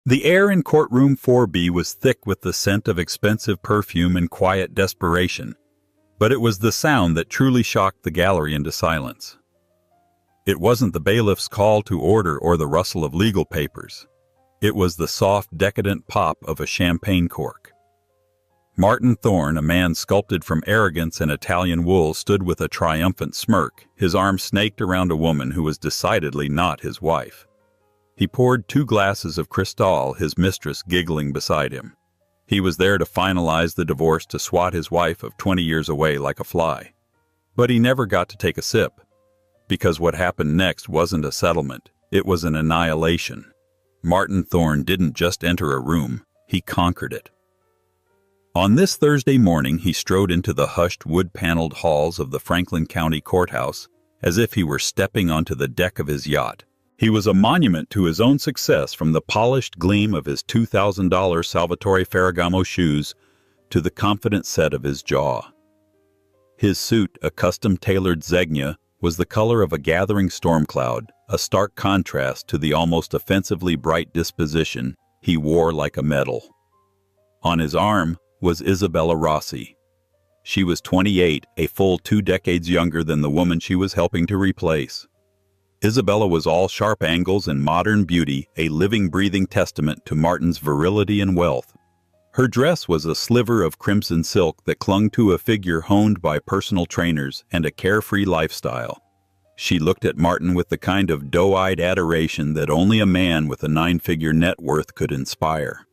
The air in courtroom 4B was thick with the scent of expensive perfume and quiet desperation, but it was the sound that truly shocked the gallery into silence. It wasn't the bailiff's call to order or the rustle of legal papers. It was the soft, decadent pop of a champagne cork. Martin Thorne, a man sculpted from arrogance and Italian wool, stood with a triumphant smirk, his arm snaked around a woman who was decidedly not his wife. He poured 2 glasses of Cristal, his mistress giggling beside him. He was there to finalize the divorce, to swat his wife of 20 years away like a fly. But he never got to take a sip, because what happened next wasn't a settlement, it was an annihilation. Martin Thorne didn't just enter a room, he conquered it. On this Thursday morning, he strode into the hushed wood-paneled halls of the Franklin County Courthouse as if he were stepping onto the deck of his yacht. He was a monument to his own success, from the polished gleam of his $2,000 Salvatore Ferragamo shoes to the confident set of his jaw. His suit, a custom-tailored Zegna, was the color of a gathering storm cloud, a stark contrast to the almost offensively bright disposition he wore like a medal. On his arm was Isabella Rossi. She was 28, a full 2 decades younger than the woman she was helping to replace. Isabella was all sharp angles and modern beauty, a living, breathing testament to Martin's virility and wealth. Her dress was a sliver of crimson silk that clung to a figure honed by personal trainers and a carefree lifestyle. She looked at Martin with the kind of doe-eyed adoration that only a man with a 9-figure net worth could inspire.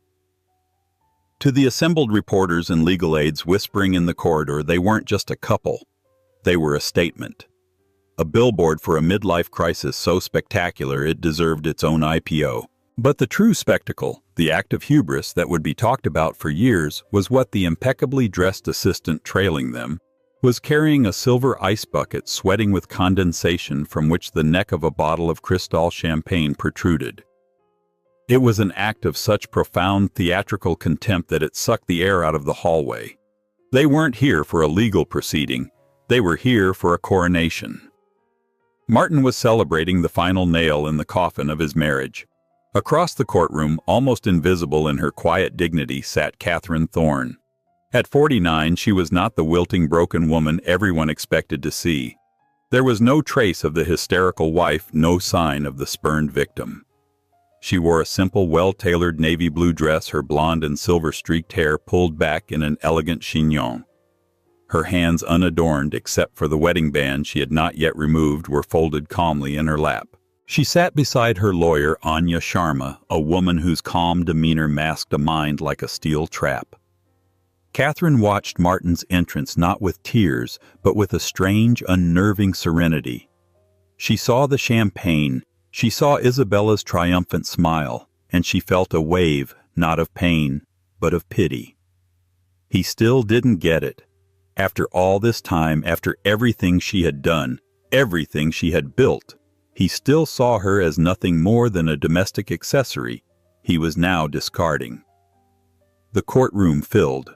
To the assembled reporters and legal aides whispering in the corridor, they weren't just a couple. They were a statement. A billboard for a midlife crisis so spectacular it deserved its own IPO. But the true spectacle, the act of hubris that would be talked about for years, was what the impeccably dressed assistant trailing them was carrying: a silver ice bucket sweating with condensation from which the neck of a bottle of Cristal champagne protruded. It was an act of such profound theatrical contempt that it sucked the air out of the hallway. They weren't here for a legal proceeding. They were here for a coronation. Martin was celebrating the final nail in the coffin of his marriage. Across the courtroom, almost invisible in her quiet dignity, sat Catherine Thorne. At 49, she was not the wilting, broken woman everyone expected to see. There was no trace of the hysterical wife, no sign of the spurned victim. She wore a simple, well-tailored navy blue dress, her blonde and silver-streaked hair pulled back in an elegant chignon. Her hands, unadorned except for the wedding band she had not yet removed, were folded calmly in her lap. She sat beside her lawyer, Anya Sharma, a woman whose calm demeanor masked a mind like a steel trap. Catherine watched Martin's entrance not with tears, but with a strange, unnerving serenity. She saw the champagne, she saw Isabella's triumphant smile, and she felt a wave, not of pain, but of pity. He still didn't get it. After all this time, after everything she had done, everything she had built, he still saw her as nothing more than a domestic accessory he was now discarding. The courtroom filled.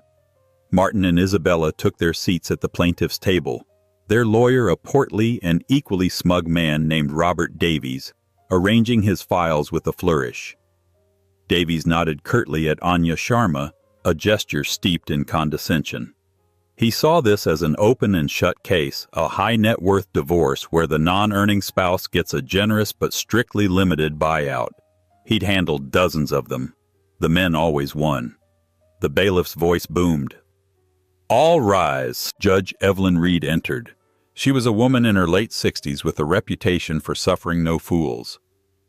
Martin and Isabella took their seats at the plaintiff's table, their lawyer, a portly and equally smug man named Robert Davies, arranging his files with a flourish. Davies nodded curtly at Anya Sharma, a gesture steeped in condescension. He saw this as an open and shut case, a high-net-worth divorce where the non-earning spouse gets a generous but strictly limited buyout. He'd handled dozens of them. The men always won. The bailiff's voice boomed. "All rise." Judge Evelyn Reed entered. She was a woman in her late 60s with a reputation for suffering no fools.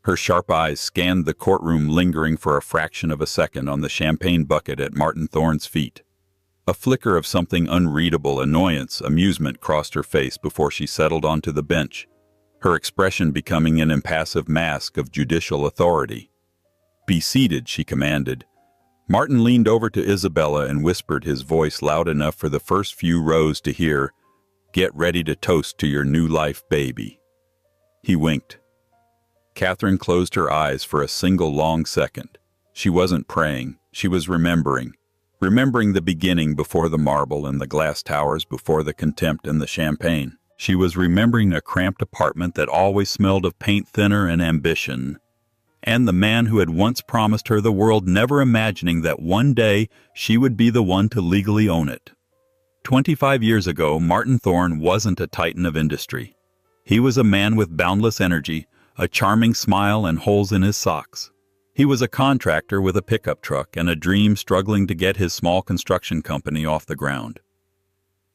Her sharp eyes scanned the courtroom, lingering for a fraction of a second on the champagne bucket at Martin Thorne's feet. A flicker of something unreadable, annoyance, amusement crossed her face before she settled onto the bench, her expression becoming an impassive mask of judicial authority. "Be seated," she commanded. Martin leaned over to Isabella and whispered, his voice loud enough for the first few rows to hear, "Get ready to toast to your new life, baby." He winked. Catherine closed her eyes for a single long second. She wasn't praying, she was remembering the beginning before the marble and the glass towers, before the contempt and the champagne. She was remembering a cramped apartment that always smelled of paint thinner and ambition. and the man who had once promised her the world, never imagining that one day she would be the one to legally own it. 25 years ago, Martin Thorne wasn't a titan of industry. He was a man with boundless energy, a charming smile, and holes in his socks. He was a contractor with a pickup truck and a dream, struggling to get his small construction company off the ground.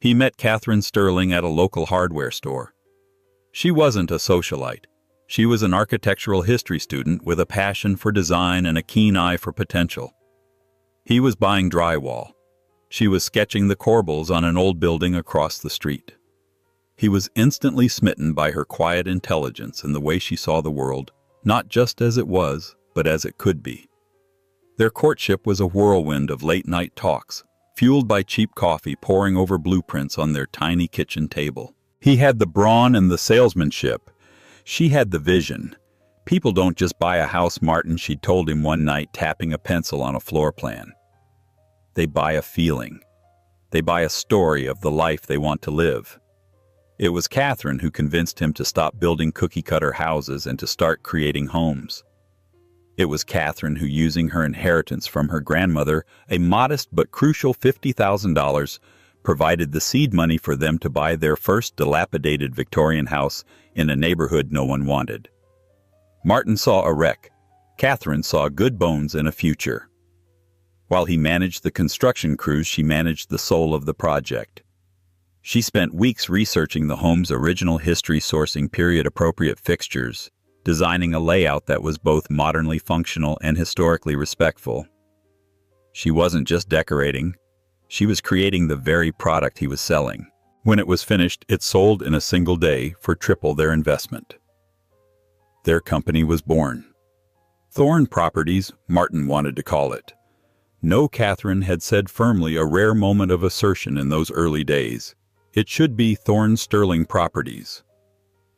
He met Catherine Sterling at a local hardware store. She wasn't a socialite. She was an architectural history student with a passion for design and a keen eye for potential. He was buying drywall. She was sketching the corbels on an old building across the street. He was instantly smitten by her quiet intelligence and the way she saw the world, not just as it was, but as it could be. Their courtship was a whirlwind of late-night talks, fueled by cheap coffee pouring over blueprints on their tiny kitchen table. He had the brawn and the salesmanship. She had the vision. "People don't just buy a house, Martin," she told him one night, tapping a pencil on a floor plan. "They buy a feeling. They buy a story of the life they want to live." It was Catherine who convinced him to stop building cookie-cutter houses and to start creating homes. It was Catherine who, using her inheritance from her grandmother, a modest but crucial $50,000, provided the seed money for them to buy their first dilapidated Victorian house in a neighborhood no one wanted. Martin saw a wreck. Catherine saw good bones and a future. While he managed the construction crews, she managed the soul of the project. She spent weeks researching the home's original history, sourcing period-appropriate fixtures, designing a layout that was both modernly functional and historically respectful. She wasn't just decorating. She was creating the very product he was selling. When it was finished, it sold in a single day for triple their investment. Their company was born. Thorne Properties, Martin wanted to call it. No, Catherine had said firmly, a rare moment of assertion in those early days. It should be Thorne Sterling Properties.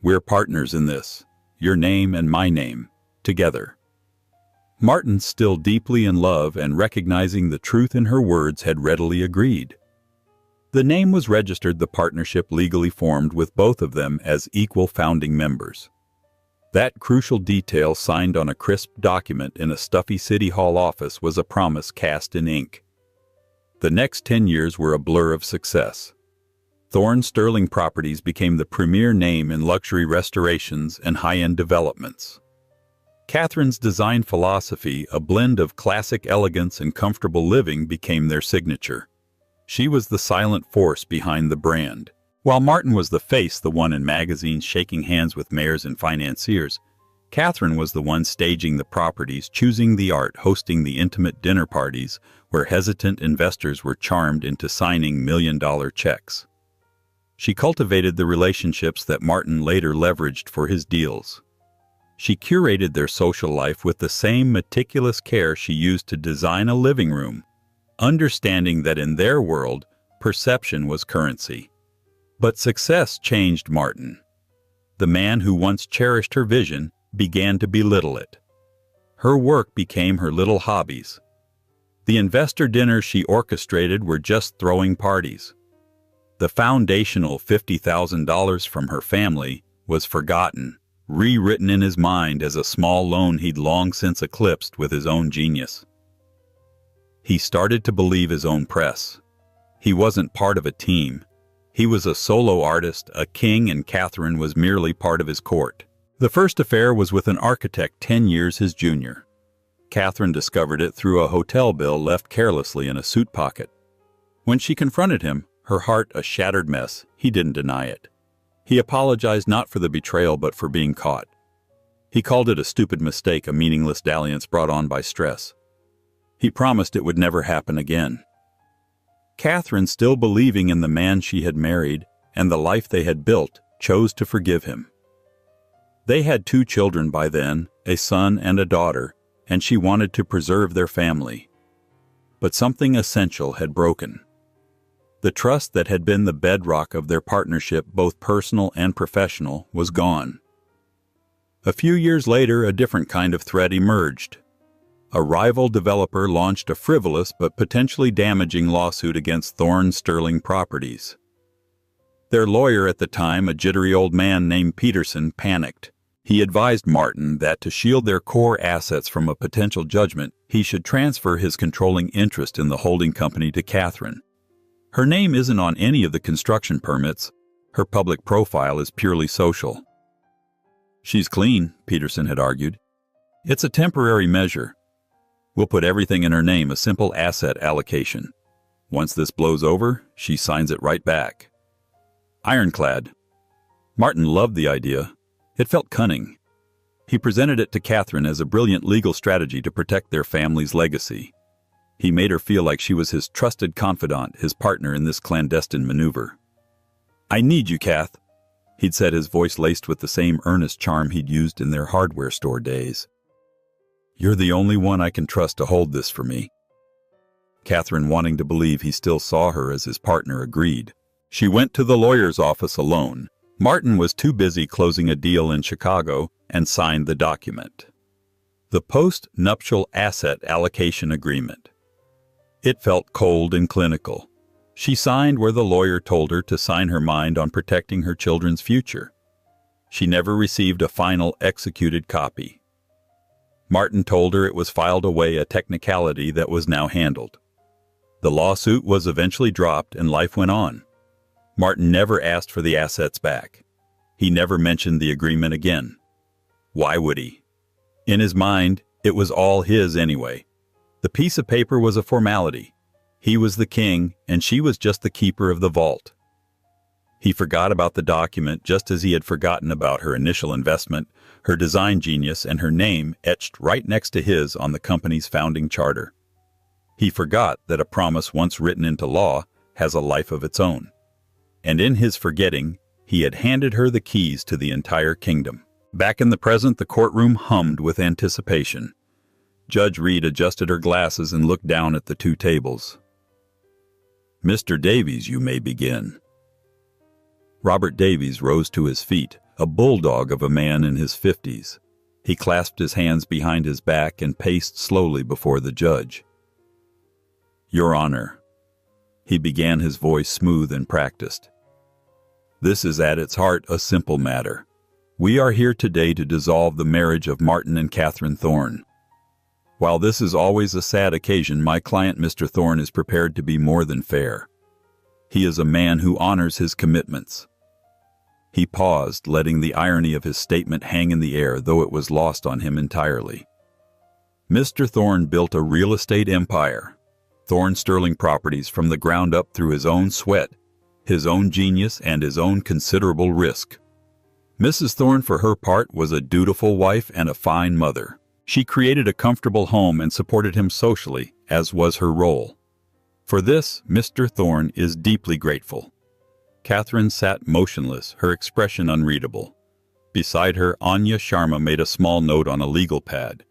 We're partners in this. Your name and my name, together. Martin, still deeply in love and recognizing the truth in her words, had readily agreed. The name was registered, the partnership legally formed, with both of them as equal founding members. That crucial detail, signed on a crisp document in a stuffy City Hall office, was a promise cast in ink. The next 10 years were a blur of success. Thorne Sterling Properties became the premier name in luxury restorations and high-end developments. Catherine's design philosophy, a blend of classic elegance and comfortable living, became their signature. She was the silent force behind the brand. While Martin was the face, the one in magazines shaking hands with mayors and financiers, Catherine was the one staging the properties, choosing the art, hosting the intimate dinner parties where hesitant investors were charmed into signing million-dollar checks. She cultivated the relationships that Martin later leveraged for his deals. She curated their social life with the same meticulous care she used to design a living room, understanding that in their world, perception was currency. But success changed Martin. The man who once cherished her vision began to belittle it. Her work became her little hobbies. The investor dinners she orchestrated were just throwing parties. The foundational $50,000 from her family was forgotten, rewritten in his mind as a small loan he'd long since eclipsed with his own genius. He started to believe his own press. He wasn't part of a team. He was a solo artist, a king, and Catherine was merely part of his court. The first affair was with an architect 10 years his junior. Catherine discovered it through a hotel bill left carelessly in a suit pocket. When she confronted him, her heart a shattered mess, he didn't deny it. He apologized not for the betrayal but for being caught. He called it a stupid mistake, a meaningless dalliance brought on by stress. He promised it would never happen again. Catherine, still believing in the man she had married and the life they had built, chose to forgive him. They had 2 children by then, a son and a daughter, and she wanted to preserve their family. But something essential had broken. The trust that had been the bedrock of their partnership, both personal and professional, was gone. A few years later, a different kind of threat emerged. A rival developer launched a frivolous but potentially damaging lawsuit against Thorne Sterling Properties. Their lawyer at the time, a jittery old man named Peterson, panicked. He advised Martin that to shield their core assets from a potential judgment, he should transfer his controlling interest in the holding company to Catherine. Her name isn't on any of the construction permits. Her public profile is purely social. She's clean, Peterson had argued. It's a temporary measure. We'll put everything in her name, a simple asset allocation. Once this blows over, she signs it right back. Ironclad. Martin loved the idea. It felt cunning. He presented it to Catherine as a brilliant legal strategy to protect their family's legacy. He made her feel like she was his trusted confidant, his partner in this clandestine maneuver. "I need you, Kath," he'd said, his voice laced with the same earnest charm he'd used in their hardware store days. "You're the only one I can trust to hold this for me." Catherine, wanting to believe he still saw her as his partner, agreed. She went to the lawyer's office alone. Martin was too busy closing a deal in Chicago and signed the document. The post-nuptial asset allocation agreement. It felt cold and clinical. She signed where the lawyer told her to sign her mind on protecting her children's future. She never received a final executed copy. Martin told her it was filed away, a technicality that was now handled. The lawsuit was eventually dropped and life went on. Martin never asked for the assets back. He never mentioned the agreement again. Why would he? In his mind, it was all his anyway. The piece of paper was a formality. He was the king, and she was just the keeper of the vault. He forgot about the document just as he had forgotten about her initial investment, her design genius, and her name etched right next to his on the company's founding charter. He forgot that a promise once written into law has a life of its own. And in his forgetting, he had handed her the keys to the entire kingdom. Back in the present, the courtroom hummed with anticipation. Judge Reed adjusted her glasses and looked down at the two tables. "Mr. Davies, you may begin." Robert Davies rose to his feet, a bulldog of a man in his 50s. He clasped his hands behind his back and paced slowly before the judge. "Your Honor," he began, his voice smooth and practiced. "This is at its heart a simple matter. We are here today to dissolve the marriage of Martin and Catherine Thorne. While this is always a sad occasion, my client Mr. Thorne is prepared to be more than fair. He is a man who honors his commitments." He paused, letting the irony of his statement hang in the air, though it was lost on him entirely. Mr. Thorne built a real estate empire. Thorne Sterling Properties from the ground up through his own sweat, his own genius, and his own considerable risk. Mrs. Thorne, for her part, was a dutiful wife and a fine mother. She created a comfortable home and supported him socially, as was her role. For this, Mr. Thorne is deeply grateful. Catherine sat motionless, her expression unreadable. Beside her, Anya Sharma made a small note on a legal pad.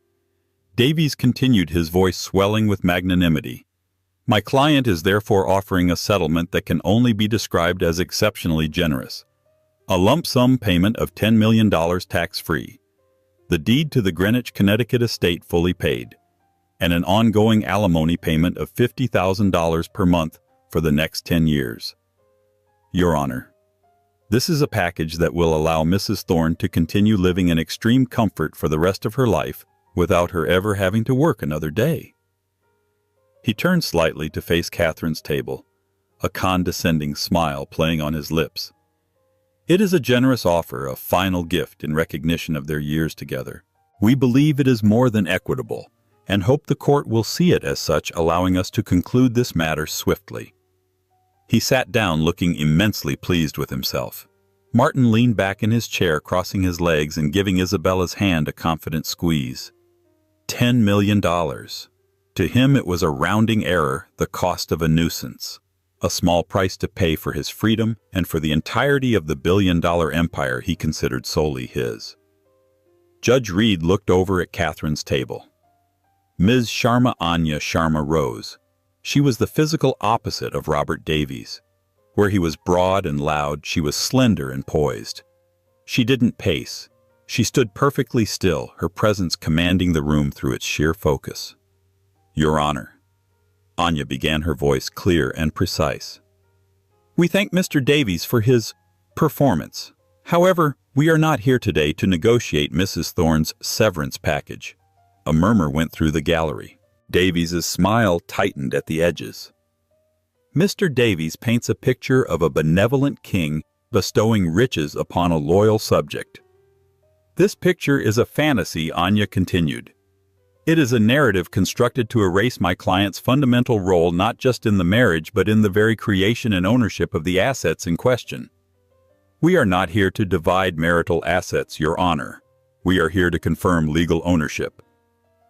Davies continued, his voice swelling with magnanimity. "My client is therefore offering a settlement that can only be described as exceptionally generous. A lump sum payment of $10 million tax-free. The deed to the Greenwich, Connecticut estate fully paid. And an ongoing alimony payment of $50,000 per month for the next 10 years. Your Honor, this is a package that will allow Mrs. Thorne to continue living in extreme comfort for the rest of her life without her ever having to work another day." He turned slightly to face Catherine's table, a condescending smile playing on his lips. "It is a generous offer, a final gift in recognition of their years together. We believe it is more than equitable, and hope the court will see it as such, allowing us to conclude this matter swiftly." He sat down, looking immensely pleased with himself. Martin leaned back in his chair, crossing his legs and giving Isabella's hand a confident squeeze. $10 million. To him it was a rounding error, the cost of a nuisance. A small price to pay for his freedom and for the entirety of the billion-dollar empire he considered solely his. Judge Reed looked over at Catherine's table. Ms. Sharma Anya Sharma rose. She was the physical opposite of Robert Davies. Where he was broad and loud, she was slender and poised. She didn't pace. She stood perfectly still, her presence commanding the room through its sheer focus. "Your Honor," Anya began, her voice clear and precise. "We thank Mr. Davies for his performance. However, We are not here today to negotiate Mrs. Thorne's severance package. A murmur went through the gallery. Davies's smile tightened at the edges. Mr. Davies paints a picture of a benevolent king bestowing riches upon a loyal subject. This picture is a fantasy, Anya continued. It is a narrative constructed to erase my client's fundamental role not just in the marriage but in the very creation and ownership of the assets in question. We are not here to divide marital assets, Your Honor. We are here to confirm legal ownership.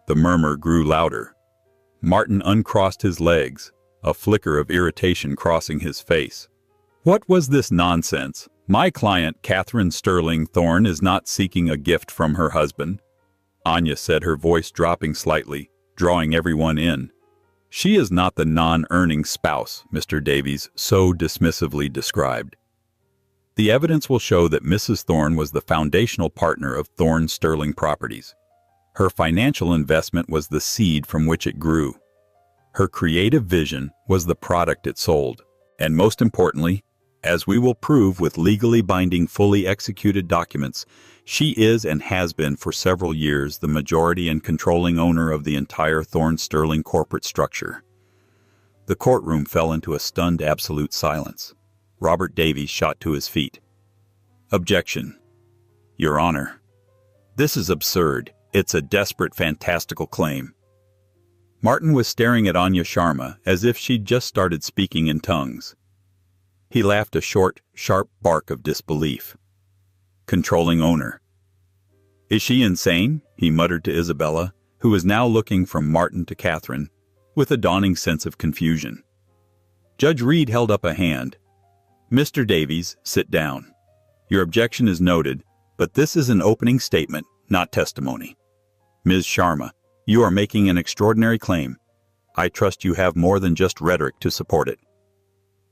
The murmur grew louder. Martin uncrossed his legs, a flicker of irritation crossing his face. What was this nonsense? My client, Catherine Sterling Thorne, is not seeking a gift from her husband, Anya said, her voice dropping slightly, drawing everyone in. She is not the non-earning spouse Mr. Davies so dismissively described. The evidence will show that Mrs. Thorne was the foundational partner of Thorne Sterling Properties. Her financial investment was the seed from which it grew. Her creative vision was the product it sold. And most importantly, as we will prove with legally binding, fully executed documents, she is and has been for several years the majority and controlling owner of the entire Thorne Sterling corporate structure. The courtroom fell into a stunned absolute silence. Robert Davies shot to his feet. Objection. Your Honor. This is absurd. It's a desperate, fantastical claim. Martin was staring at Anya Sharma as if she'd just started speaking in tongues. He laughed a short, sharp bark of disbelief. Controlling owner. Is she insane? He muttered to Isabella, who was now looking from Martin to Catherine, with a dawning sense of confusion. Judge Reed held up a hand. Mr. Davies, sit down. Your objection is noted, but this is an opening statement, not testimony. Ms. Sharma, you are making an extraordinary claim. I trust you have more than just rhetoric to support it.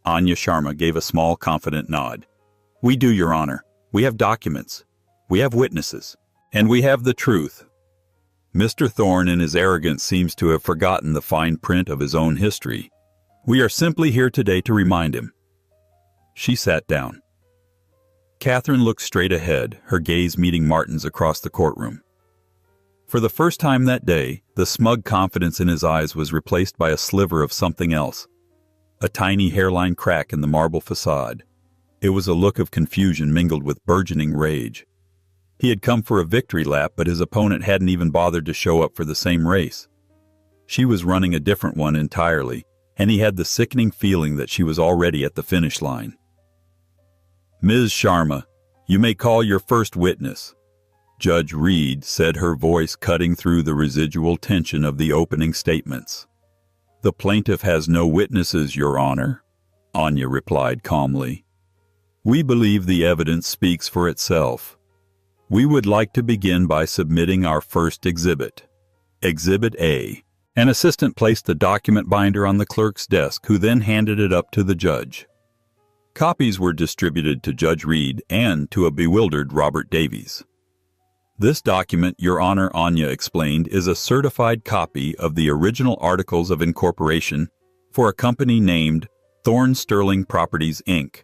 Anya Sharma gave a small, confident nod. We do, Your Honor. We have documents. We have witnesses. And we have the truth. Mr. Thorne in his arrogance seems to have forgotten the fine print of his own history. We are simply here today to remind him. She sat down. Catherine looked straight ahead, her gaze meeting Martin's across the courtroom. For the first time that day, the smug confidence in his eyes was replaced by a sliver of something else. A tiny hairline crack in the marble facade. It was a look of confusion mingled with burgeoning rage. He had come for a victory lap, but his opponent hadn't even bothered to show up for the same race. She was running a different one entirely, and he had the sickening feeling that she was already at the finish line. Ms. Sharma, you may call your first witness, Judge Reed said, her voice cutting through the residual tension of the opening statements. The plaintiff has no witnesses, Your Honor, Anya replied calmly. We believe the evidence speaks for itself. We would like to begin by submitting our first exhibit. Exhibit A. An assistant placed the document binder on the clerk's desk, who then handed it up to the judge. Copies were distributed to Judge Reed and to a bewildered Robert Davies. This document, Your Honor, Anya explained, is a certified copy of the original Articles of Incorporation for a company named Thorne Sterling Properties, Inc.,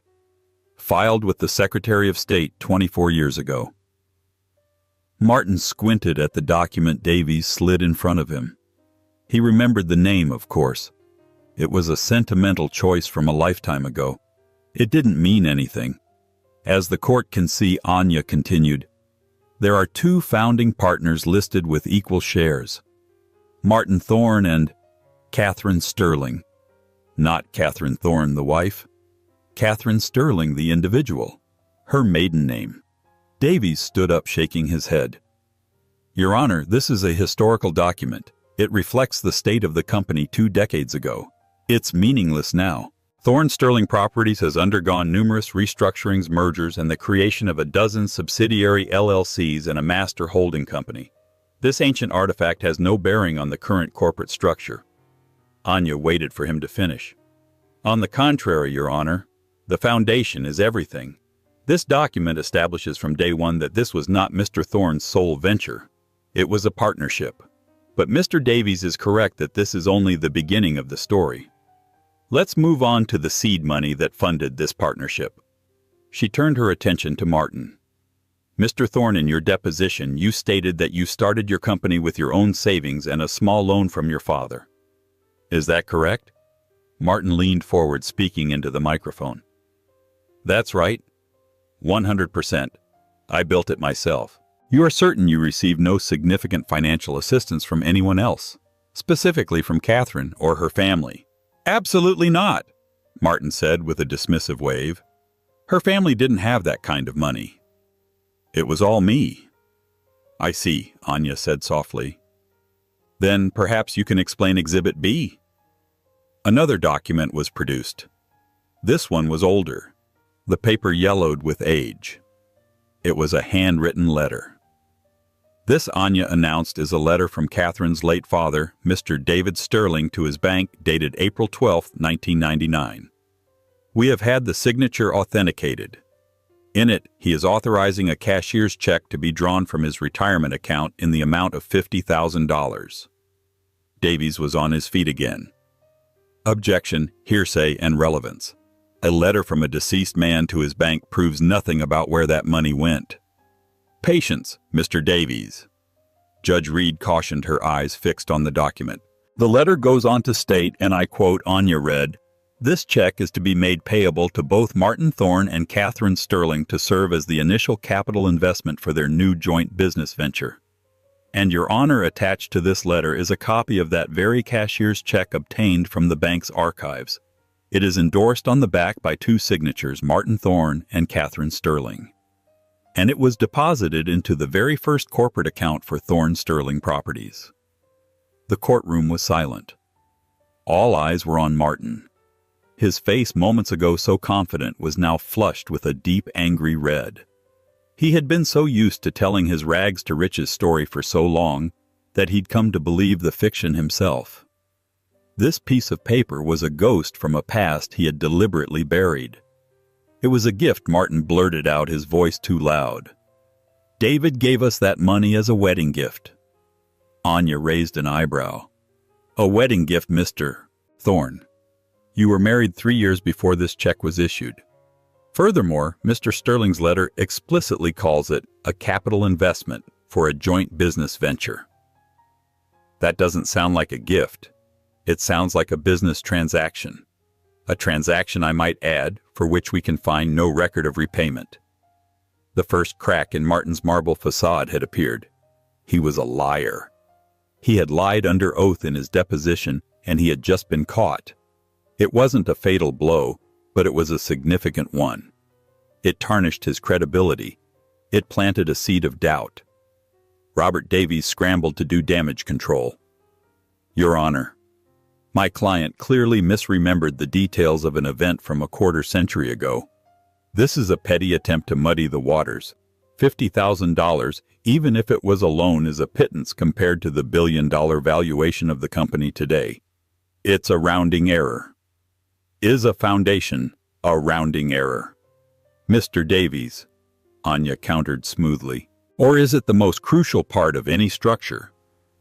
filed with the Secretary of State 24 years ago. Martin squinted at the document Davies slid in front of him. He remembered the name, of course. It was a sentimental choice from a lifetime ago. It didn't mean anything. As the court can see, Anya continued, there are two founding partners listed with equal shares. Martin Thorne and Catherine Sterling. Not Catherine Thorne, the wife. Catherine Sterling, the individual. Her maiden name. Davies stood up, shaking his head. Your Honor, this is a historical document. It reflects the state of the company 2 decades ago. It's meaningless now. Thorne Sterling Properties has undergone numerous restructurings, mergers, and the creation of a dozen subsidiary LLCs and a master holding company. This ancient artifact has no bearing on the current corporate structure. Anya waited for him to finish. On the contrary, Your Honor, the foundation is everything. This document establishes from day one that this was not Mr. Thorne's sole venture. It was a partnership. But Mr. Davies is correct that this is only the beginning of the story. Let's move on to the seed money that funded this partnership. She turned her attention to Martin. Mr. Thorne, in your deposition, you stated that you started your company with your own savings and a small loan from your father. Is that correct? Martin leaned forward, speaking into the microphone. That's right. 100%. I built it myself. You are certain you received no significant financial assistance from anyone else, specifically from Catherine or her family? Absolutely not, Martin said with a dismissive wave. Her family didn't have that kind of money. It was all me. I see, Anya said softly. Then perhaps you can explain Exhibit B. Another document was produced. This one was older. The paper yellowed with age. It was a handwritten letter. This, Anya announced, is a letter from Catherine's late father, Mr. David Sterling, to his bank, dated April 12, 1999. We have had the signature authenticated. In it, he is authorizing a cashier's check to be drawn from his retirement account in the amount of $50,000. Davies was on his feet again. Objection, hearsay, and relevance. A letter from a deceased man to his bank proves nothing about where that money went. Patience, Mr. Davies. Judge Reed cautioned, her eyes fixed on the document. The letter goes on to state, and I quote, Anya read, "This check is to be made payable to both Martin Thorne and Catherine Sterling to serve as the initial capital investment for their new joint business venture. And Your Honor, attached to this letter is a copy of that very cashier's check obtained from the bank's archives. It is endorsed on the back by two signatures, Martin Thorne and Catherine Sterling. And it was deposited into the very first corporate account for Thorne Sterling Properties." The courtroom was silent. All eyes were on Martin. His face, moments ago so confident, was now flushed with a deep, angry red. He had been so used to telling his rags to riches story for so long that he'd come to believe the fiction himself. This piece of paper was a ghost from a past he had deliberately buried. It was a gift, Martin blurted out, his voice too loud. David gave us that money as a wedding gift. Anya raised an eyebrow. A wedding gift, Mr. Thorne. You were married 3 years before this check was issued. Furthermore, Mr. Sterling's letter explicitly calls it a capital investment for a joint business venture. That doesn't sound like a gift. It sounds like a business transaction. A transaction, I might add, for which we can find no record of repayment. The first crack in Martin's marble facade had appeared. He was a liar. He had lied under oath in his deposition, and he had just been caught. It wasn't a fatal blow, but it was a significant one. It tarnished his credibility. It planted a seed of doubt. Robert Davies scrambled to do damage control. Your Honor, my client clearly misremembered the details of an event from a quarter-century ago. This is a petty attempt to muddy the waters. $50,000, even if it was a loan, is a pittance compared to the billion-dollar valuation of the company today. It's a rounding error. Is a foundation a rounding error? Mr. Davies, Anya countered smoothly. Or is it the most crucial part of any structure?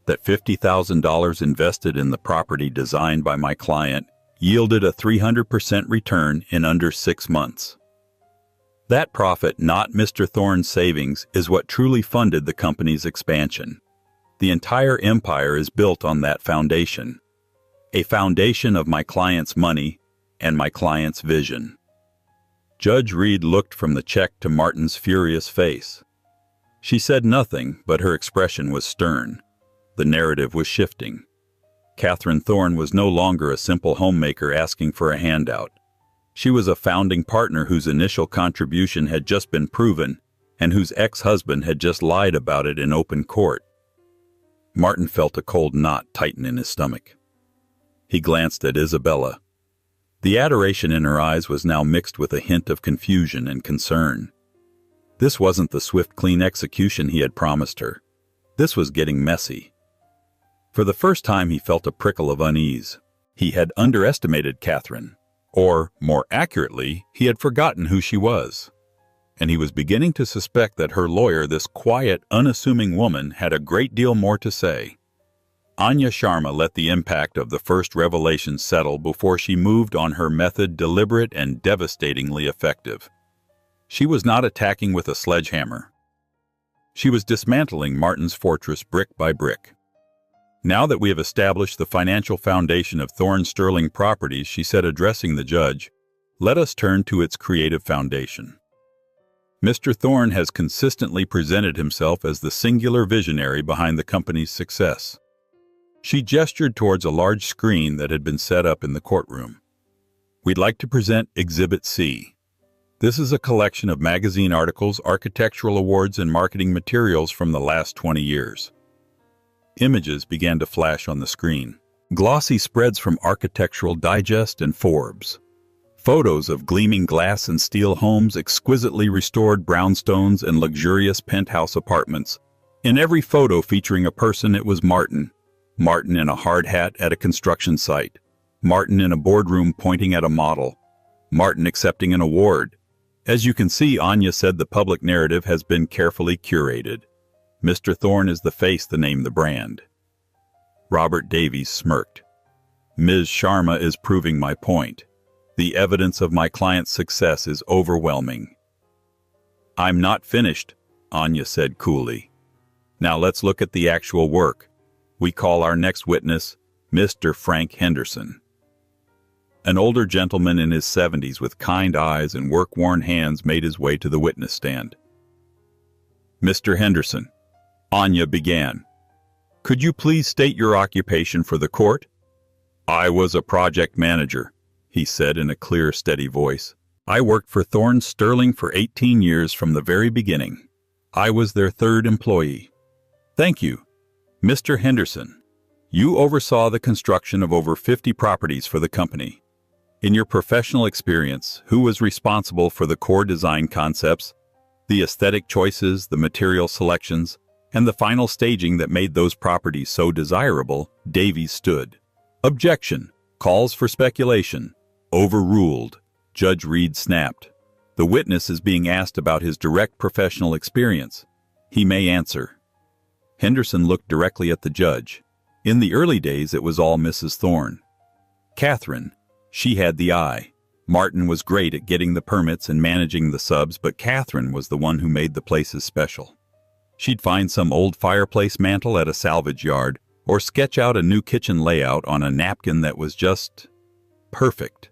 That $50,000 invested in the property designed by my client yielded a 300% return in under 6 months. That profit, not Mr. Thorne's savings, is what truly funded the company's expansion. The entire empire is built on that foundation. A foundation of my client's money and my client's vision. Judge Reed looked from the check to Martin's furious face. She said nothing, but her expression was stern. The narrative was shifting. Catherine Thorne was no longer a simple homemaker asking for a handout. She was a founding partner whose initial contribution had just been proven and whose ex-husband had just lied about it in open court. Martin felt a cold knot tighten in his stomach. He glanced at Isabella. The adoration in her eyes was now mixed with a hint of confusion and concern. This wasn't the swift, clean execution he had promised her. This was getting messy. For the first time, he felt a prickle of unease. He had underestimated Catherine, or, more accurately, he had forgotten who she was. And he was beginning to suspect that her lawyer, this quiet, unassuming woman, had a great deal more to say. Anya Sharma let the impact of the first revelation settle before she moved on, her method deliberate and devastatingly effective. She was not attacking with a sledgehammer. She was dismantling Martin's fortress brick by brick. Now that we have established the financial foundation of Thorne Sterling Properties, she said, addressing the judge, let us turn to its creative foundation. Mr. Thorne has consistently presented himself as the singular visionary behind the company's success. She gestured towards a large screen that had been set up in the courtroom. We'd like to present Exhibit C. This is a collection of magazine articles, architectural awards, and marketing materials from the last 20 years. Images began to flash on the screen. Glossy spreads from Architectural Digest and Forbes. Photos of gleaming glass and steel homes, exquisitely restored brownstones, and luxurious penthouse apartments. In every photo featuring a person, it was Martin. Martin in a hard hat at a construction site. Martin in a boardroom pointing at a model. Martin accepting an award. As you can see, Anya said, the public narrative has been carefully curated. Mr. Thorne is the face, the name, the brand. Robert Davies smirked. Ms. Sharma is proving my point. The evidence of my client's success is overwhelming. I'm not finished, Anya said coolly. Now let's look at the actual work. We call our next witness Mr. Frank Henderson. An older gentleman in his 70s with kind eyes and work-worn hands made his way to the witness stand. Mr. Henderson, Anya began. Could you please state your occupation for the court? I was a project manager, he said in a clear, steady voice. I worked for Thorne Sterling for 18 years from the very beginning. I was their third employee. Thank you. Mr. Henderson, you oversaw the construction of over 50 properties for the company. In your professional experience, who was responsible for the core design concepts, the aesthetic choices, the material selections, and the final staging that made those properties so desirable? Davies stood. Objection. Calls for speculation. Overruled. Judge Reed snapped. The witness is being asked about his direct professional experience. He may answer. Henderson looked directly at the judge. In the early days, it was all Mrs. Thorne. Catherine. She had the eye. Martin was great at getting the permits and managing the subs, but Catherine was the one who made the places special. She'd find some old fireplace mantel at a salvage yard, or sketch out a new kitchen layout on a napkin that was just perfect.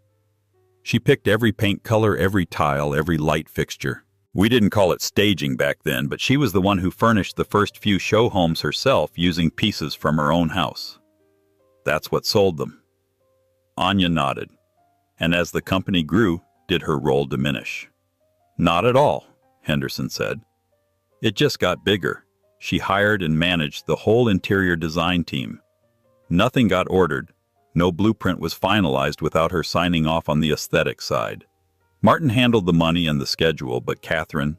She picked every paint color, every tile, every light fixture. We didn't call it staging back then, but she was the one who furnished the first few show homes herself using pieces from her own house. That's what sold them. Anya nodded. And as the company grew, did her role diminish? Not at all, Henderson said. It just got bigger. She hired and managed the whole interior design team. Nothing got ordered. No blueprint was finalized without her signing off on the aesthetic side. Martin handled the money and the schedule, but Catherine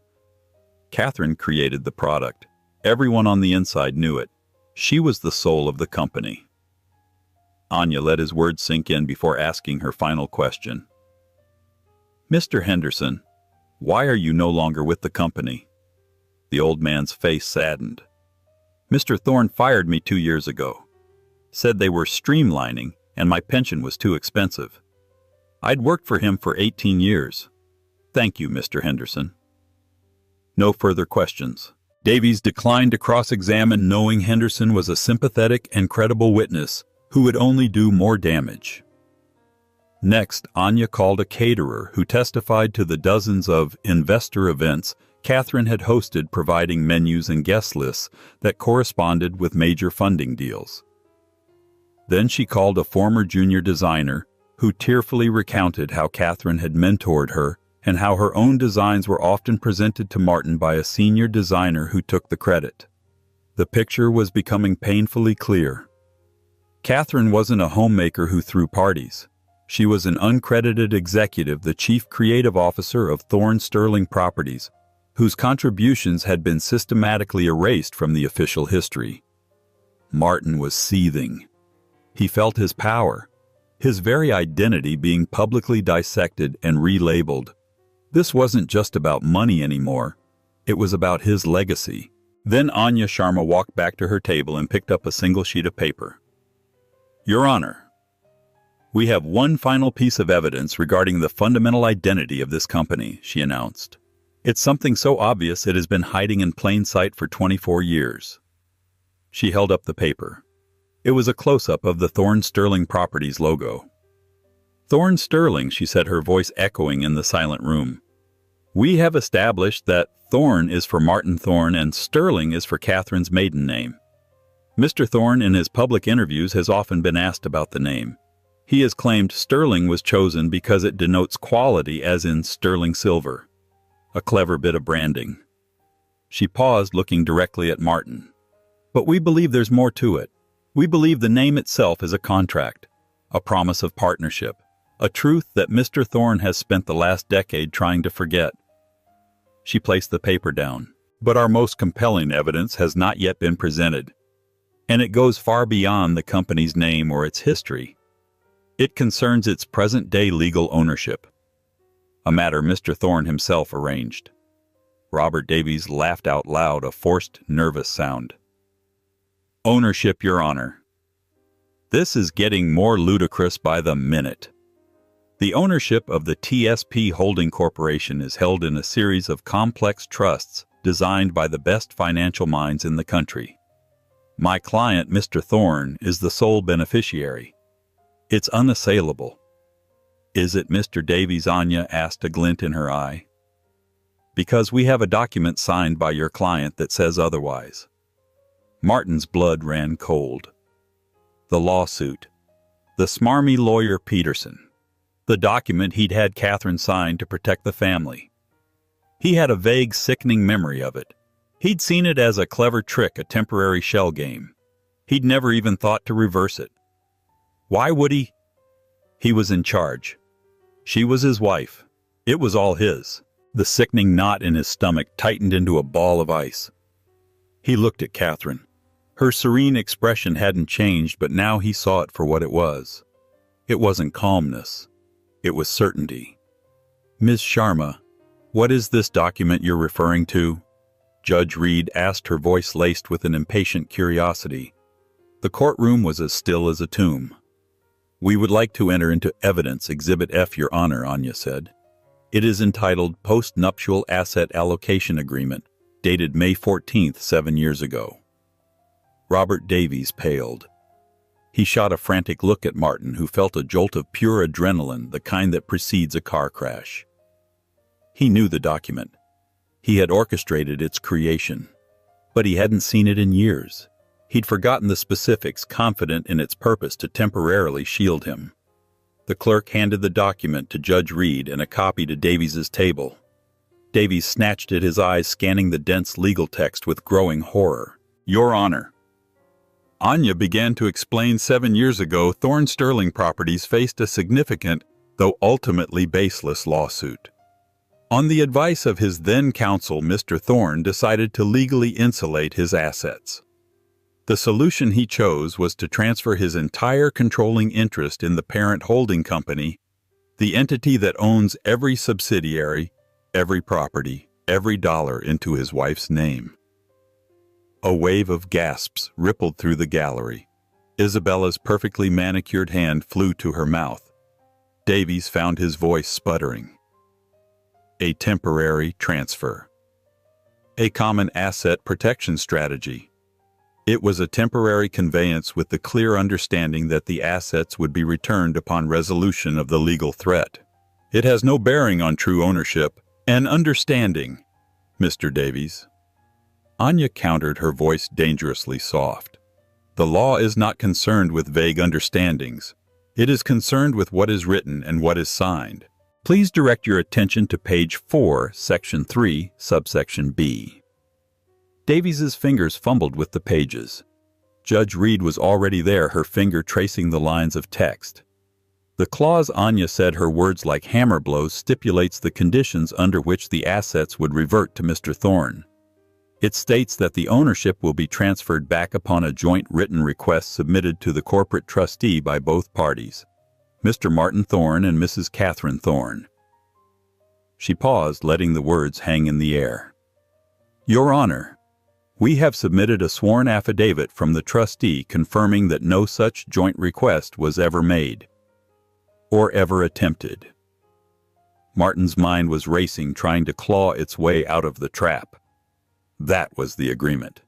created the product. Everyone on the inside knew it. She was the soul of the company. Anya let his words sink in before asking her final question. Mr. Henderson, why are you no longer with the company? The old man's face saddened. Mr. Thorne fired me 2 years ago. Said they were streamlining and my pension was too expensive. I'd worked for him for 18 years. Thank you, Mr. Henderson. No further questions. Davies declined to cross-examine, knowing Henderson was a sympathetic and credible witness who would only do more damage. Next, Anya called a caterer who testified to the dozens of investor events Catherine had hosted, providing menus and guest lists that corresponded with major funding deals. Then she called a former junior designer who tearfully recounted how Catherine had mentored her and how her own designs were often presented to Martin by a senior designer who took the credit. The picture was becoming painfully clear. Catherine wasn't a homemaker who threw parties. She was an uncredited executive, the chief creative officer of Thorne Sterling Properties, whose contributions had been systematically erased from the official history. Martin was seething. He felt his power, his very identity being publicly dissected and relabeled. This wasn't just about money anymore. It was about his legacy. Then Anya Sharma walked back to her table and picked up a single sheet of paper. Your Honor, we have one final piece of evidence regarding the fundamental identity of this company, she announced. It's something so obvious it has been hiding in plain sight for 24 years. She held up the paper. It was a close-up of the Thorne Sterling Properties logo. Thorne Sterling, she said, her voice echoing in the silent room. We have established that Thorne is for Martin Thorne and Sterling is for Catherine's maiden name. Mr. Thorne, in his public interviews, has often been asked about the name. He has claimed Sterling was chosen because it denotes quality, as in sterling silver. A clever bit of branding. She paused, looking directly at Martin. But we believe there's more to it. We believe the name itself is a contract, a promise of partnership, a truth that Mr. Thorne has spent the last decade trying to forget. She placed the paper down. But our most compelling evidence has not yet been presented. And it goes far beyond the company's name or its history. It concerns its present-day legal ownership, a matter Mr. Thorne himself arranged. Robert Davies laughed out loud, a forced, nervous sound. Ownership, Your Honor. This is getting more ludicrous by the minute. The ownership of the TSP Holding Corporation is held in a series of complex trusts designed by the best financial minds in the country. My client, Mr. Thorne, is the sole beneficiary. It's unassailable. Is it, Mr. Davies? Anya asked, a glint in her eye. Because we have a document signed by your client that says otherwise. Martin's blood ran cold. The lawsuit. The smarmy lawyer Peterson. The document he'd had Catherine sign to protect the family. He had a vague, sickening memory of it. He'd seen it as a clever trick, a temporary shell game. He'd never even thought to reverse it. Why would he? He was in charge. She was his wife. It was all his. The sickening knot in his stomach tightened into a ball of ice. He looked at Catherine. Her serene expression hadn't changed, but now he saw it for what it was. It wasn't calmness. It was certainty. Ms. Sharma, what is this document you're referring to? Judge Reed asked, her voice laced with an impatient curiosity. The courtroom was as still as a tomb. We would like to enter into evidence Exhibit F, Your Honor, Anya said. It is entitled Post-Nuptial Asset Allocation Agreement, dated May 14th, 7 years ago. Robert Davies paled. He shot a frantic look at Martin, who felt a jolt of pure adrenaline, the kind that precedes a car crash. He knew the document. He had orchestrated its creation. But he hadn't seen it in years. He'd forgotten the specifics, confident in its purpose to temporarily shield him. The clerk handed the document to Judge Reed and a copy to Davies's table. Davies snatched at his eyes, scanning the dense legal text with growing horror. Your Honor. Anya began to explain 7 years ago Thorne Sterling Properties faced a significant, though ultimately baseless, lawsuit. On the advice of his then counsel, Mr. Thorne decided to legally insulate his assets. The solution he chose was to transfer his entire controlling interest in the parent holding company, the entity that owns every subsidiary, every property, every dollar, into his wife's name. A wave of gasps rippled through the gallery. Isabella's perfectly manicured hand flew to her mouth. Davies found his voice sputtering. A temporary transfer. A common asset protection strategy. It was a temporary conveyance with the clear understanding that the assets would be returned upon resolution of the legal threat. It has no bearing on true ownership and understanding, Mr. Davies. Anya countered, her voice dangerously soft. The law is not concerned with vague understandings. It is concerned with what is written and what is signed. Please direct your attention to page 4, section 3, subsection B. Davies's fingers fumbled with the pages. Judge Reed was already there, her finger tracing the lines of text. The clause, Anya said, her words like hammer blows, stipulates the conditions under which the assets would revert to Mr. Thorne. It states that the ownership will be transferred back upon a joint written request submitted to the corporate trustee by both parties, Mr. Martin Thorne and Mrs. Catherine Thorne. She paused, letting the words hang in the air. Your Honor, we have submitted a sworn affidavit from the trustee confirming that no such joint request was ever made or ever attempted. Martin's mind was racing, trying to claw its way out of the trap. That was the agreement.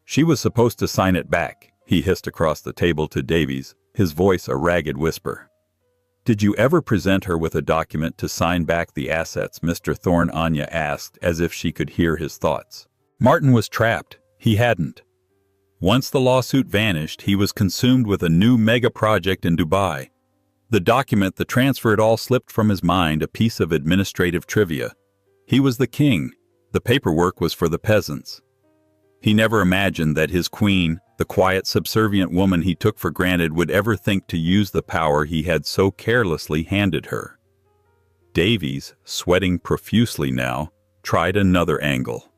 She was supposed to sign it back, he hissed across the table to Davies, his voice a ragged whisper. Did you ever present her with a document to sign back the assets? Mr. Thorne, Anya asked, as if she could hear his thoughts. Martin was trapped. He hadn't. Once the lawsuit vanished, he was consumed with a new mega project in Dubai. The document, the transfer, it all slipped from his mind, a piece of administrative trivia. He was the king. The paperwork was for the peasants. He never imagined that his queen, the quiet, subservient woman he took for granted, would ever think to use the power he had so carelessly handed her. Davies, sweating profusely now, tried another angle.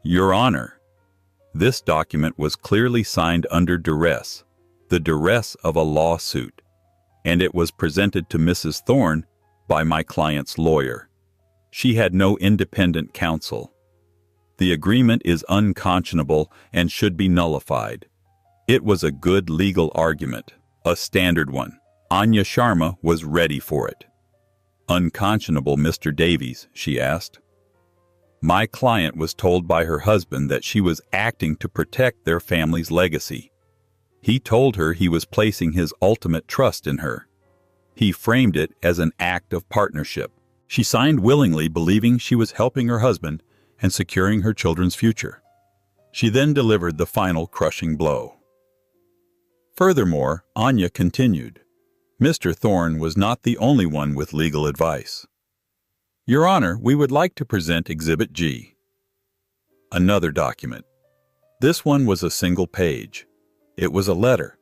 Your Honor, this document was clearly signed under duress, the duress of a lawsuit, and it was presented to Mrs. Thorne by my client's lawyer. She had no independent counsel. The agreement is unconscionable and should be nullified. It was a good legal argument, a standard one. Anya Sharma was ready for it. Unconscionable, Mr. Davies, she asked. My client was told by her husband that she was acting to protect their family's legacy. He told her he was placing his ultimate trust in her. He framed it as an act of partnership. She signed willingly, believing she was helping her husband and securing her children's future. She then delivered the final crushing blow. Furthermore, Anya continued, Mr. Thorne was not the only one with legal advice. Your Honor, we would like to present Exhibit G. Another document. This one was a single page. It was a letter.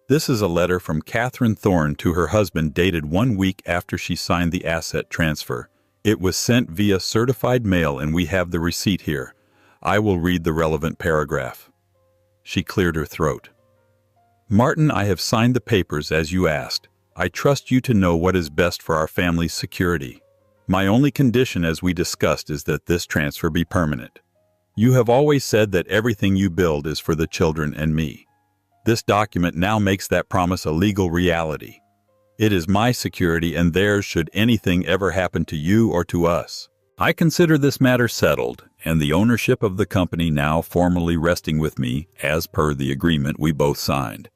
This is a letter from Catherine Thorne to her husband dated 1 week after she signed the asset transfer. It was sent via certified mail and we have the receipt here. I will read the relevant paragraph. She cleared her throat. Martin, I have signed the papers as you asked. I trust you to know what is best for our family's security. My only condition, as we discussed, is that this transfer be permanent. You have always said that everything you build is for the children and me. This document now makes that promise a legal reality. It is my security and theirs should anything ever happen to you or to us. I consider this matter settled, and the ownership of the company now formally resting with me, as per the agreement we both signed.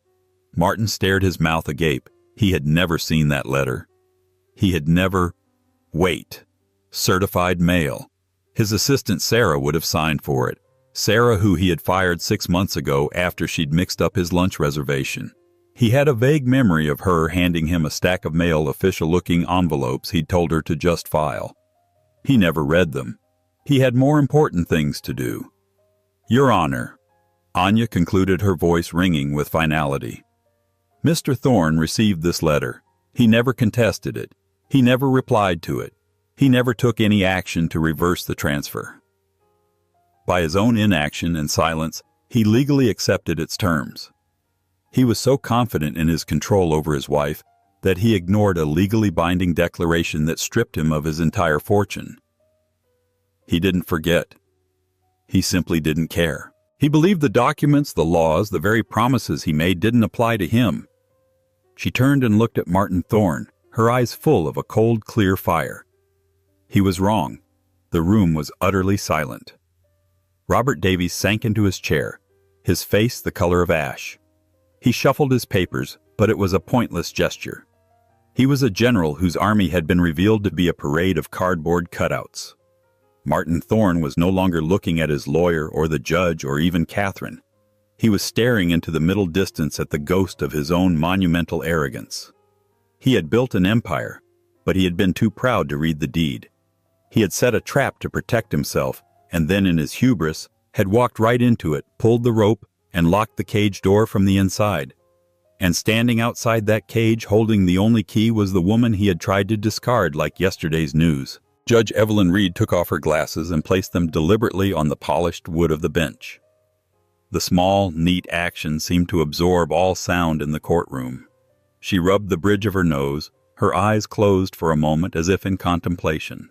Martin stared, his mouth agape. He had never seen that letter. He had never... Wait. Certified mail. His assistant Sarah would have signed for it. Sarah, who he had fired 6 months ago after she'd mixed up his lunch reservation. He had a vague memory of her handing him a stack of mail, official-looking envelopes he'd told her to just file. He never read them. He had more important things to do. Your Honor, Anya concluded, her voice ringing with finality. Mr. Thorne received this letter. He never contested it. He never replied to it. He never took any action to reverse the transfer. By his own inaction and silence, he legally accepted its terms. He was so confident in his control over his wife that he ignored a legally binding declaration that stripped him of his entire fortune. He didn't forget. He simply didn't care. He believed the documents, the laws, the very promises he made didn't apply to him. She turned and looked at Martin Thorne, her eyes full of a cold, clear fire. He was wrong. The room was utterly silent. Robert Davies sank into his chair, his face the color of ash. He shuffled his papers, but it was a pointless gesture. He was a general whose army had been revealed to be a parade of cardboard cutouts. Martin Thorne was no longer looking at his lawyer or the judge or even Catherine. He was staring into the middle distance at the ghost of his own monumental arrogance. He had built an empire, but he had been too proud to read the deed. He had set a trap to protect himself, and then in his hubris had walked right into it, pulled the rope, and locked the cage door from the inside. And standing outside that cage, holding the only key, was the woman he had tried to discard like yesterday's news. Judge Evelyn Reed took off her glasses and placed them deliberately on the polished wood of the bench. The small, neat action seemed to absorb all sound in the courtroom. She rubbed the bridge of her nose, her eyes closed for a moment as if in contemplation.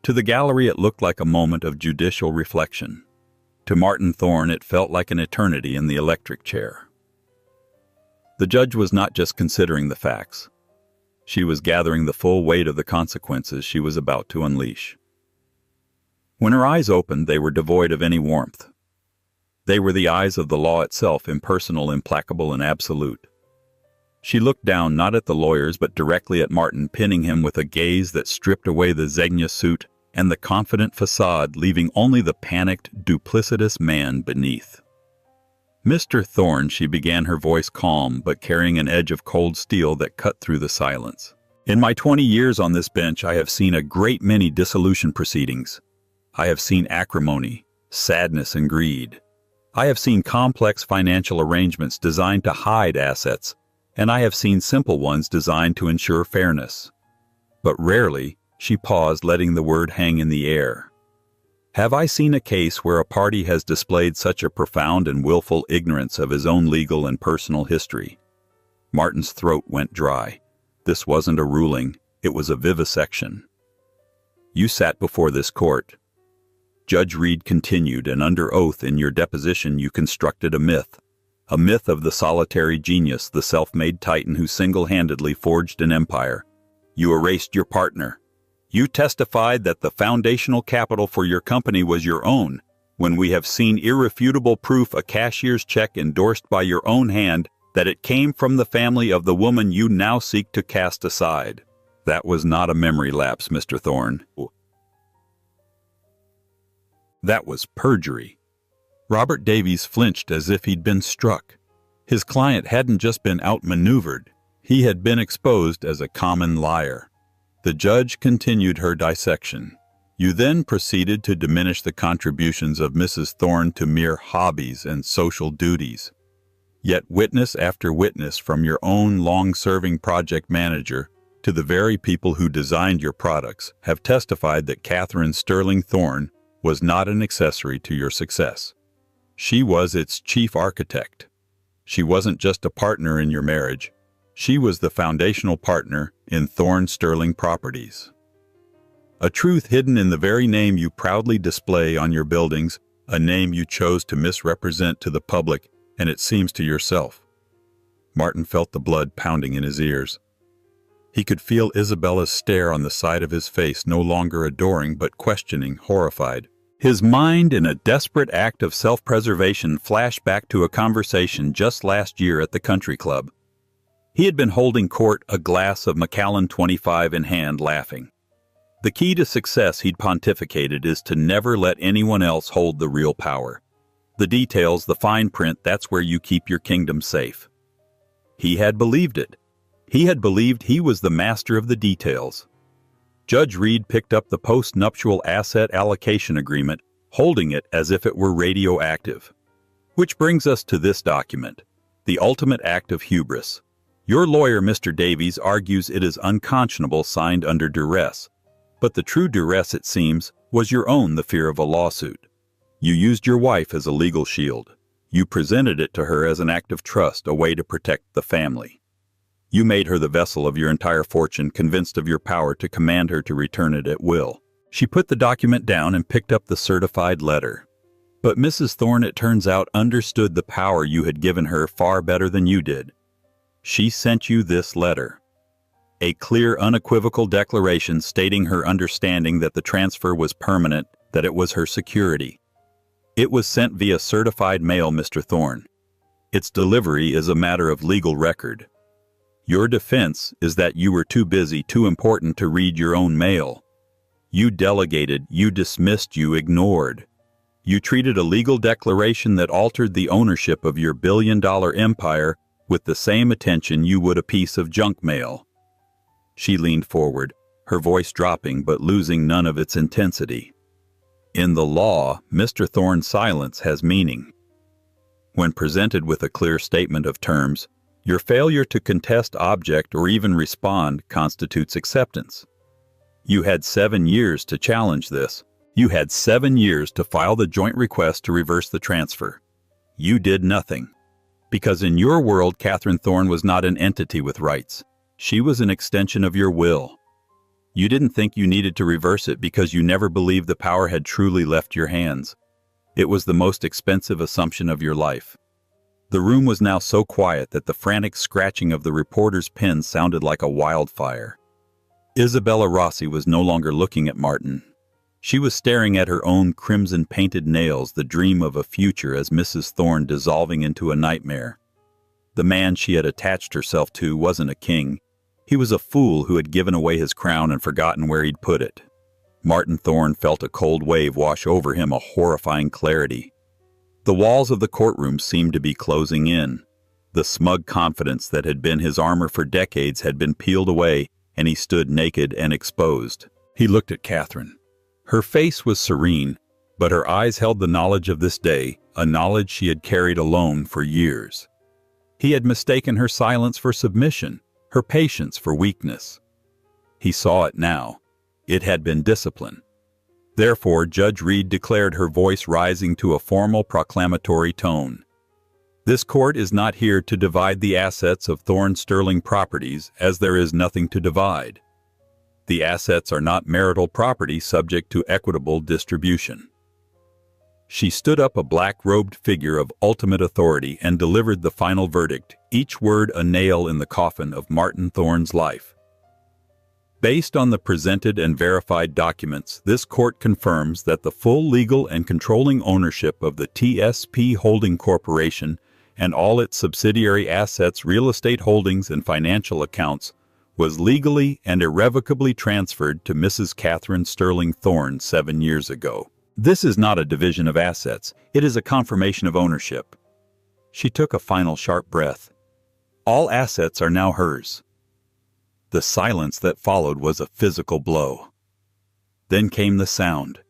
To the gallery it looked like a moment of judicial reflection. To Martin Thorne it felt like an eternity in the electric chair. The judge was not just considering the facts. She was gathering the full weight of the consequences she was about to unleash. When her eyes opened, they were devoid of any warmth. They were the eyes of the law itself, impersonal, implacable, and absolute. She looked down not at the lawyers but directly at Martin, pinning him with a gaze that stripped away the Zegna suit and the confident facade, leaving only the panicked, duplicitous man beneath. "Mr. Thorne," she began, her voice calm but carrying an edge of cold steel that cut through the silence. "In my 20 years on this bench, I have seen a great many dissolution proceedings. I have seen acrimony, sadness, and greed. I have seen complex financial arrangements designed to hide assets, and I have seen simple ones designed to ensure fairness. But rarely," she paused, letting the word hang in the air, "have I seen a case where a party has displayed such a profound and willful ignorance of his own legal and personal history." Martin's throat went dry. This wasn't a ruling, it was a vivisection. "You sat before this court," Judge Reed continued, "and under oath in your deposition you constructed a myth of the solitary genius, the self-made titan who single-handedly forged an empire. You erased your partner. You testified that the foundational capital for your company was your own, when we have seen irrefutable proof, a cashier's check endorsed by your own hand, that it came from the family of the woman you now seek to cast aside. That was not a memory lapse, Mr. Thorne. That was perjury." Robert Davies flinched as if he'd been struck. His client hadn't just been outmaneuvered, he had been exposed as a common liar. The judge continued her dissection. "You then proceeded to diminish the contributions of Mrs. Thorne to mere hobbies and social duties. Yet witness after witness, from your own long-serving project manager to the very people who designed your products, have testified that Catherine Sterling Thorne was not an accessory to your success. She was its chief architect. She wasn't just a partner in your marriage. She was the foundational partner in Thorne Sterling Properties. A truth hidden in the very name you proudly display on your buildings, a name you chose to misrepresent to the public and it seems to yourself." Martin felt the blood pounding in his ears. He could feel Isabella's stare on the side of his face, no longer adoring but questioning, horrified. His mind, in a desperate act of self-preservation, flashed back to a conversation just last year at the country club. He had been holding court, a glass of Macallan 25 in hand, laughing. The key to success, he'd pontificated, is to never let anyone else hold the real power. The details, the fine print, that's where you keep your kingdom safe. He had believed it. He had believed he was the master of the details. Judge Reed picked up the post-nuptial asset allocation agreement, holding it as if it were radioactive. Which brings us to this document, the ultimate act of hubris. Your lawyer, Mr. Davies, argues it is unconscionable, signed under duress. But the true duress, it seems, was your own, the fear of a lawsuit. You used your wife as a legal shield. You presented it to her as an act of trust, a way to protect the family. You made her the vessel of your entire fortune, convinced of your power to command her to return it at will. She put the document down and picked up the certified letter. But Mrs. Thorne, it turns out, understood the power you had given her far better than you did. She sent you this letter. A clear, unequivocal declaration stating her understanding that the transfer was permanent, that it was her security. It was sent via certified mail, Mr. Thorne. Its delivery is a matter of legal record. Your defense is that you were too busy, too important to read your own mail. You delegated, you dismissed, you ignored. You treated a legal declaration that altered the ownership of your billion-dollar empire with the same attention you would a piece of junk mail. She leaned forward, her voice dropping but losing none of its intensity. In the law, Mr. Thorne's silence has meaning. When presented with a clear statement of terms, your failure to contest, object, or even respond constitutes acceptance. You had 7 years to challenge this. You had 7 years to file the joint request to reverse the transfer. You did nothing. Because in your world, Catherine Thorne was not an entity with rights. She was an extension of your will. You didn't think you needed to reverse it because you never believed the power had truly left your hands. It was the most expensive assumption of your life. The room was now so quiet that the frantic scratching of the reporter's pen sounded like a wildfire. Isabella Rossi was no longer looking at Martin. She was staring at her own crimson-painted nails, the dream of a future as Mrs. Thorne dissolving into a nightmare. The man she had attached herself to wasn't a king. He was a fool who had given away his crown and forgotten where he'd put it. Martin Thorne felt a cold wave wash over him, a horrifying clarity. The walls of the courtroom seemed to be closing in. The smug confidence that had been his armor for decades had been peeled away, and he stood naked and exposed. He looked at Catherine. Her face was serene, but her eyes held the knowledge of this day, a knowledge she had carried alone for years. He had mistaken her silence for submission, her patience for weakness. He saw it now. It had been discipline. Therefore, Judge Reed declared, her voice rising to a formal proclamatory tone. This court is not here to divide the assets of Thorne Sterling Properties, as there is nothing to divide. The assets are not marital property subject to equitable distribution. She stood up, a black-robed figure of ultimate authority, and delivered the final verdict, each word a nail in the coffin of Martin Thorne's life. Based on the presented and verified documents, this court confirms that the full legal and controlling ownership of the TSP Holding Corporation and all its subsidiary assets, real estate holdings, and financial accounts was legally and irrevocably transferred to Mrs. Catherine Sterling Thorne 7 years ago. This is not a division of assets. It is a confirmation of ownership. She took a final sharp breath. All assets are now hers. The silence that followed was a physical blow. Then came the sound.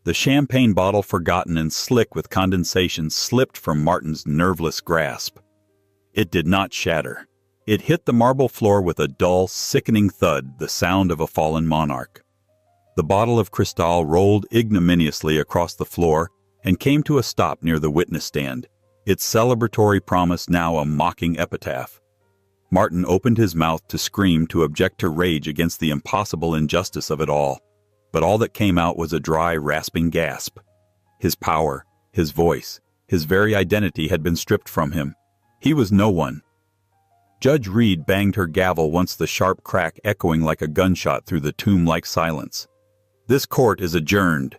The champagne bottle, forgotten and slick with condensation, slipped from Martin's nerveless grasp. It did not shatter. It hit the marble floor with a dull, sickening thud, the sound of a fallen monarch. The bottle of Cristal rolled ignominiously across the floor and came to a stop near the witness stand, its celebratory promise now a mocking epitaph. Martin opened his mouth to scream, to object, to rage against the impossible injustice of it all, but all that came out was a dry, rasping gasp. His power, his voice, his very identity had been stripped from him. He was no one. Judge Reed banged her gavel once, the sharp crack echoing like a gunshot through the tomb-like silence. This court is adjourned.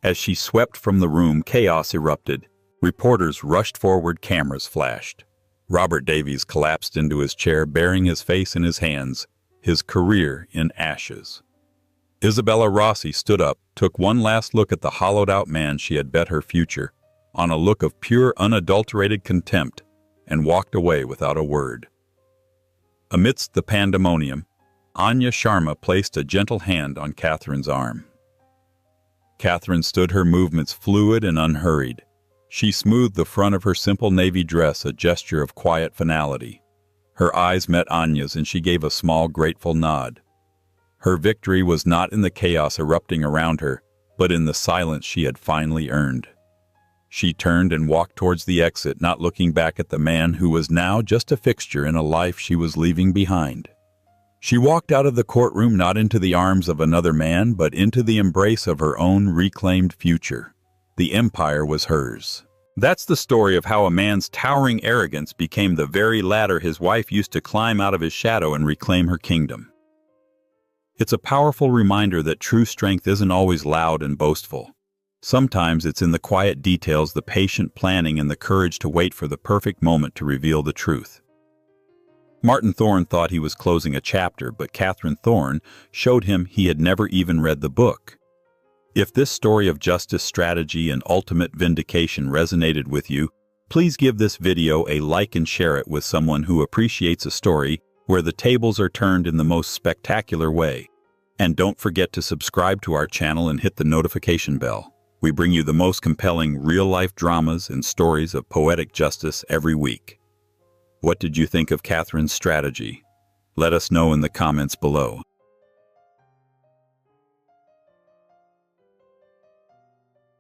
As she swept from the room, chaos erupted. Reporters rushed forward, cameras flashed. Robert Davies collapsed into his chair, burying his face in his hands, his career in ashes. Isabella Rossi stood up, took one last look at the hollowed-out man she had bet her future, on a look of pure, unadulterated contempt, and walked away without a word. Amidst the pandemonium, Anya Sharma placed a gentle hand on Catherine's arm. Catherine stood, her movements fluid and unhurried. She smoothed the front of her simple navy dress, a gesture of quiet finality. Her eyes met Anya's, and she gave a small, grateful nod. Her victory was not in the chaos erupting around her, but in the silence she had finally earned. She turned and walked towards the exit, not looking back at the man who was now just a fixture in a life she was leaving behind. She walked out of the courtroom, not into the arms of another man, but into the embrace of her own reclaimed future. The empire was hers. That's the story of how a man's towering arrogance became the very ladder his wife used to climb out of his shadow and reclaim her kingdom. It's a powerful reminder that true strength isn't always loud and boastful. Sometimes it's in the quiet details, the patient planning, and the courage to wait for the perfect moment to reveal the truth. Martin Thorne thought he was closing a chapter, but Catherine Thorne showed him he had never even read the book. If this story of justice, strategy, and ultimate vindication resonated with you, please give this video a like and share it with someone who appreciates a story where the tables are turned in the most spectacular way. And don't forget to subscribe to our channel and hit the notification bell. We bring you the most compelling real-life dramas and stories of poetic justice every week. What did you think of Catherine's strategy? Let us know in the comments below.